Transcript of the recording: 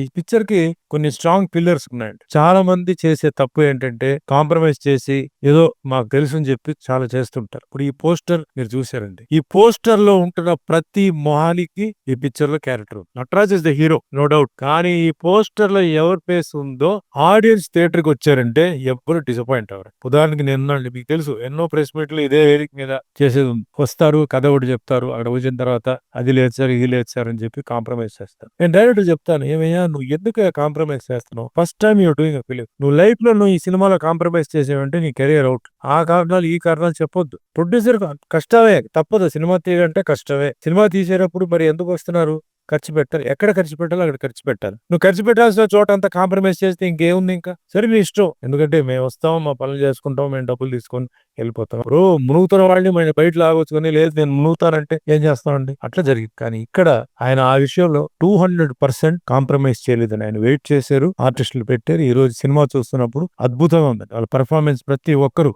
ఈ పిక్చర్ కి కొన్ని స్ట్రాంగ్ పిల్లర్స్ ఉన్నాయండి. చాలా మంది చేసే తప్పు ఏంటంటే కాంప్రమైజ్ చేసి ఏదో మాకు తెలుసు అని చెప్పి చాలా చేస్తుంటారు. ఇప్పుడు ఈ పోస్టర్ మీరు చూసారండి. ఈ పోస్టర్ లో ఉంటున్న ప్రతి మొహానికి ఈ పిక్చర్ లో క్యారెక్టర్ ఉంది. Nataraj is the hero, no doubt. కానీ ఈ పోస్టర్ లో ఎవరి ఫేస్ ఉందో ఆడియన్స్ థియేటర్ కి వచ్చారంటే ఎవ్వరు డిసప్పాయింట్ అవ్వరు. ఉదాహరణకి నేను మీకు తెలుసు ఎన్నో ప్రెస్ మీట్లు ఇదే వేదిక మీద చేసేది ఉంది. వస్తారు, కథ ఒకటి చెప్తారు, అక్కడ వచ్చిన తర్వాత అది లేదు సార్ ఇది లేదు సార్ అని చెప్పి కాంప్రమైజ్ చేస్తారు. నేను డైరెక్ట్ చెప్తాను, ఏమయ్యా నువ్వు ఎందుకు కాంప్రమైజ్ చేస్తున్నావు? First time you're doing a film. నువ్వు లైఫ్ లో నువ్వు ఈ సినిమాలో కాంప్రమైజ్ చేసేవంటే నీ కెరియర్ అవుట్. ఆ కారణాలు ఈ కారణాలు చెప్పొద్దు. ప్రొడ్యూసర్ కష్టమే, తప్పదు. సినిమా తీయాలంటే కష్టమే. సినిమా తీసేటప్పుడు మరి ఎందుకు వస్తున్నారు? ఖర్చు పెట్టాలి. ఎక్కడ ఖర్చు పెట్టాలో అక్కడ ఖర్చు పెట్టాలి. నువ్వు ఖర్చు పెట్టాల్సిన చోట అంతా కాంప్రమైజ్ చేస్తే ఇంకేముంది? ఇంకా సరే నీ ఇష్టం. ఎందుకంటే మేము వస్తాం, మా పనులు చేసుకుంటాం, మేము డబ్బులు తీసుకొని వెళ్ళిపోతాం. ఇప్పుడు మునుగుతున్న వాళ్ళని మనం బయట లాగొచ్చుకొని లేదు నేను మునుగుతానంటే ఏం చేస్తామండి? అట్లా జరిగింది. కానీ ఇక్కడ ఆయన ఆ విషయంలో 200% కాంప్రమైజ్ చేయలేదని ఆయన వెయిట్ చేశారు, ఆర్టిస్టులు పెట్టారు. ఈ రోజు సినిమా చూస్తున్నప్పుడు అద్భుతంగా ఉంది వాళ్ళ పెర్ఫార్మెన్స్. ప్రతి ఒక్కరు